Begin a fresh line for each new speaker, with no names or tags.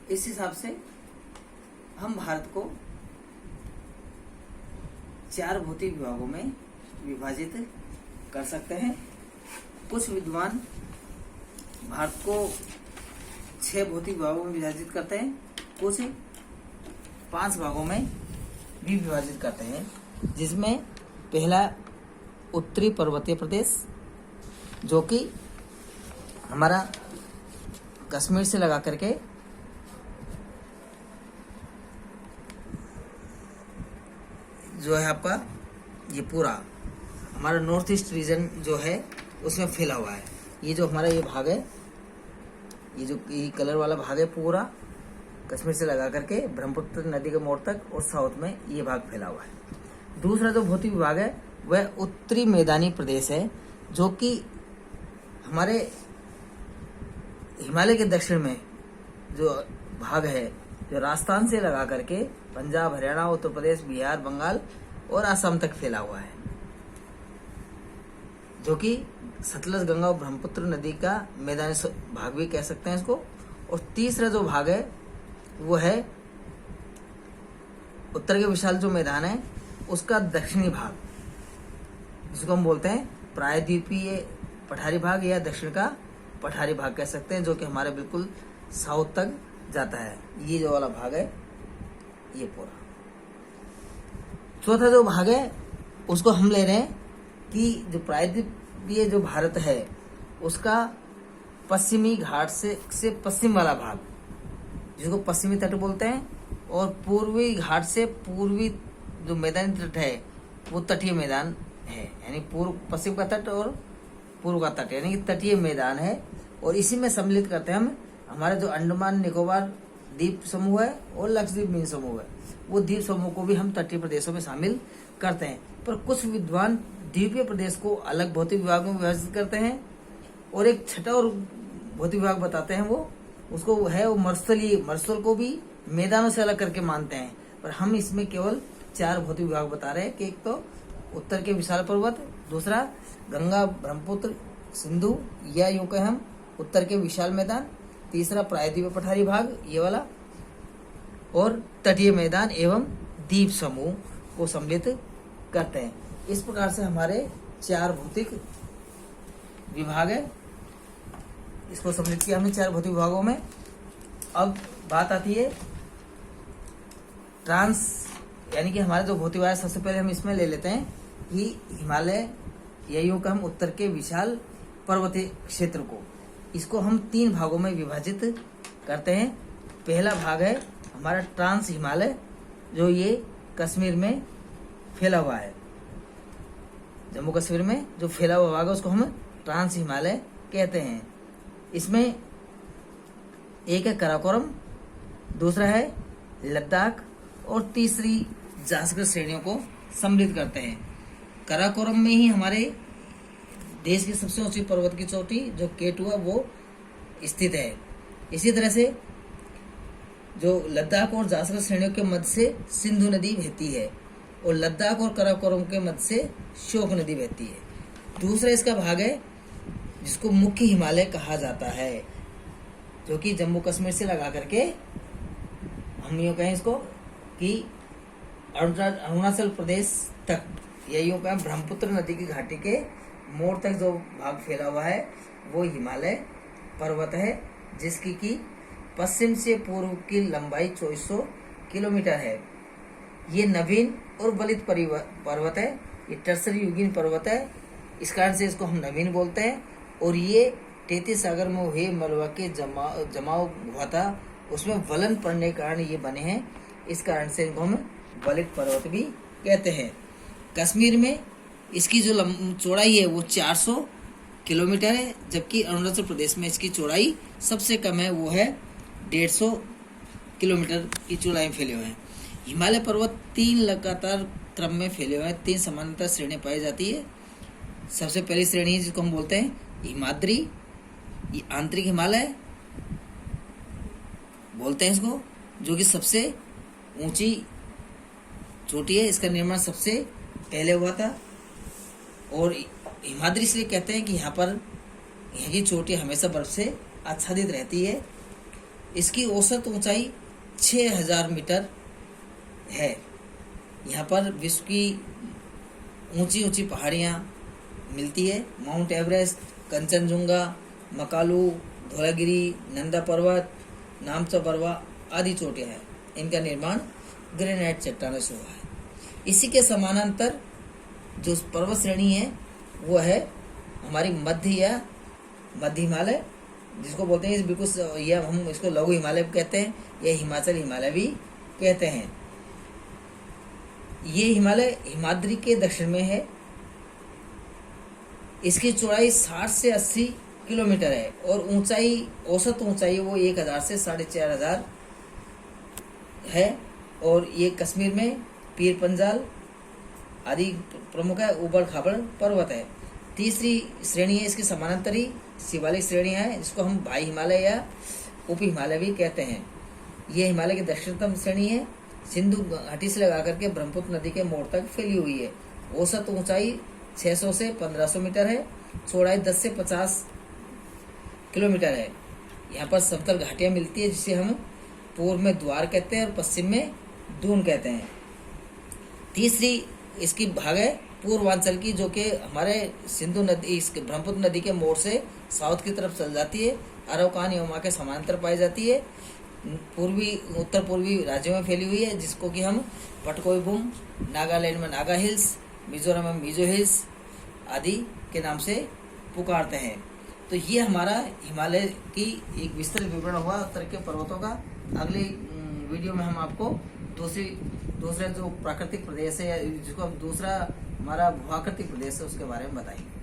इस हिसाब से हम भारत को 4 भौतिक विभागों में विभाजित कर सकते हैं। कुछ विद्वान भारत को 6 भौतिक विभागों में विभाजित करते हैं, कुछ 5 भागों में भी विभाजित करते हैं, जिसमें पहला उत्तरी पर्वतीय प्रदेश, जो कि हमारा कश्मीर से लगा करके जो है आपका ये पूरा हमारा नॉर्थ ईस्ट रीजन जो है उसमें फैला हुआ है। ये जो हमारा ये भाग है, ये जो ये कलर वाला भाग है, पूरा कश्मीर से लगा करके ब्रह्मपुत्र नदी के मोड़ तक और साउथ में ये भाग फैला हुआ है। दूसरा जो भौतिक विभाग है वह उत्तरी मैदानी प्रदेश है, जो कि हमारे हिमालय के दक्षिण में जो भाग है, जो राजस्थान से लगा करके पंजाब, हरियाणा, उत्तर प्रदेश, बिहार, बंगाल और असम तक फैला हुआ है, जो कि सतलज, गंगा और ब्रह्मपुत्र नदी का मैदानी भाग भी कह सकते हैं इसको। और तीसरा जो भाग है वो है उत्तर के विशाल जो मैदान है उसका दक्षिणी भाग, जिसको हम बोलते हैं प्रायद्वीपीय पठारी भाग या दक्षिण का पठारी भाग कह सकते हैं, जो कि हमारे बिल्कुल साउथ तक जाता है। ये जो वाला भाग है ये पूरा। चौथा जो भाग है उसको हम ले रहे हैं कि जो प्रायद्वीपीय जो भारत है उसका पश्चिमी घाट से पश्चिम वाला भाग, जिसको पश्चिमी तट बोलते हैं, और पूर्वी घाट से पूर्वी जो मैदानी तट है वो तटीय मैदान है, यानी पूर्व पश्चिम का तट और पूर्व का तट, यानी कि तटीय मैदान है। और इसी में सम्मिलित करते हैं हम हमारे जो अंडमान निकोबार द्वीप समूह है और लक्षद्वीप द्वीप समूह है, वो द्वीप समूह को भी हम तटीय प्रदेशों में शामिल करते हैं। पर कुछ विद्वान द्वीपीय प्रदेश को अलग भौतिक विभाग में विभाजित करते हैं, और एक छठा और भौतिक विभाग बताते हैं, वो उसको है वो मरुस्थल को भी मैदानों से अलग करके मानते हैं। पर हम इसमें केवल 4 भौतिक विभाग बता रहे हैं कि एक तो उत्तर के विशाल पर्वत, दूसरा गंगा, ब्रह्मपुत्र, सिंधु या यूं कहें हम उत्तर के विशाल मैदान, तीसरा प्रायद्वीपीय पठारी भाग ये वाला, और तटीय मैदान एवं द्वीप समूह को सम्मिलित करते हैं। इस प्रकार से हमारे 4 भौतिक विभाग है, इसको सम्मिलित किया हमने 4 भौतिक विभागों में। अब बात आती है ट्रांस, यानी कि हमारे जो भौतिक विभाग, सबसे पहले हम इसमें ले लेते हैं कि हिमालय या यूं का हम उत्तर के विशाल पर्वतीय क्षेत्र को, इसको हम 3 भागों में विभाजित करते हैं। पहला भाग है हमारा ट्रांस हिमालय, जो ये कश्मीर में फैला हुआ है, जम्मू कश्मीर में जो फैला हुआ भाग है उसको हम ट्रांस हिमालय कहते हैं। इसमें एक है काराकोरम, दूसरा है लद्दाख और तीसरी जासकर श्रेणियों को सम्मिलित करते हैं। काराकोरम में ही हमारे देश की सबसे ऊंची पर्वत की चोटी जो केटुआ वो स्थित है। इसी तरह से जो लद्दाख और जासकर श्रेणियों के मध्य से सिंधु नदी बहती है, और लद्दाख और काराकोरम के मध्य से श्योक नदी बहती है। दूसरा इसका भाग है जिसको मुख्य हिमालय कहा जाता है, जो कि जम्मू कश्मीर से लगा करके हम यूँ कहें इसको कि अरुणाचल प्रदेश तक, या यूँ कहें ब्रह्मपुत्र नदी की घाटी के मोड़ तक जो भाग फैला हुआ है वो हिमालय पर्वत है, जिसकी की पश्चिम से पूर्व की लंबाई 2400 किलोमीटर है। ये नवीन और बलित पर्वत है, ये टर्सरी युगीन पर्वत है, इस कारण से इसको हम नवीन बोलते हैं। और ये 33 सागर में हुए मलबा के जमाव हुआ था, उसमें वलन पड़ने के कारण ये बने हैं, इस कारण से इनको हम बलित पर्वत भी कहते हैं। कश्मीर में इसकी जो चौड़ाई है वो 400 किलोमीटर है, जबकि अरुणाचल प्रदेश में इसकी चौड़ाई सबसे कम है, वो है 150 किलोमीटर की चौड़ाई में फैले हुए हैं। हिमालय पर्वत 3 लगातार क्रम में फैले हुए हैं, 3 समानांतर श्रेणी पाई जाती है। सबसे पहली श्रेणी जिसको हम बोलते हैं हिमाद्री, ये आंतरिक हिमालय बोलते हैं इसको, जो कि सबसे ऊंची चोटी है, इसका निर्माण सबसे पहले हुआ था। और हिमाद्री इसलिए कहते हैं कि यहाँ की चोटी हमेशा बर्फ से आच्छादित रहती है। इसकी औसत ऊंचाई 6000 मीटर है। यहाँ पर विश्व की ऊंची ऊंची पहाड़ियाँ मिलती है। माउंट एवरेस्ट, कंचनजुंगा, मकालू, धौलागिरी, नंदा पर्वत, नामचा पर्वत आदि चोटियाँ हैं। इनका निर्माण ग्रेनाइट चट्टानों से हुआ है। इसी के समानांतर जो पर्वत श्रेणी है वो है हमारी मध्य हिमालय, जिसको बोलते हैं बिल्कुल, या हम इसको लघु हिमालय कहते हैं, या हिमाचल हिमालय भी कहते हैं। ये हिमालय हिमाद्री के दक्षिण में है। इसकी चौड़ाई 60 से 80 किलोमीटर है और ऊंचाई, औसत ऊंचाई वो 1000 से 4500 है। और ये कश्मीर में पीर पंजाल आदि प्रमुख है। ऊबड़ खाबड़ पर्वत है। तीसरी श्रेणी है इसकी समानांतरी शिवालिक श्रेणियां है, जिसको हम भाई हिमालय या उप हिमालय भी कहते हैं। ये हिमालय की दक्षिणतम श्रेणी है। सिंधु घाटी से लगा करके ब्रह्मपुत्र नदी के मोड़ तक फैली हुई है। औसत ऊंचाई 600 से 1500 मीटर है। चौड़ाई 10 से 50 किलोमीटर है। यहाँ पर समतल घाटियां मिलती है, जिसे हम पूर्व में द्वार कहते हैं और पश्चिम में दून कहते हैं। तीसरी इसकी भाग है पूर्वांचल की, जो कि हमारे सिंधु नदी, इस ब्रह्मपुत्र नदी के मोड़ से साउथ की तरफ चल जाती है। अरवकान यमुना के समांतर पाई जाती है। उत्तर पूर्वी राज्यों में फैली हुई है, जिसको कि हम पटकोईबुम, नागालैंड में नागा हिल्स, मिजोरम में मिजो हिल्स आदि के नाम से पुकारते हैं। तो ये हमारा हिमालय की एक विस्तृत विवरण हुआ उत्तर के पर्वतों का। अगली वीडियो में हम आपको दूसरे जो प्राकृतिक प्रदेश है, जिसको हम दूसरा हमारा भूआकृतिक प्रदेश है, उसके बारे में बताएंगे।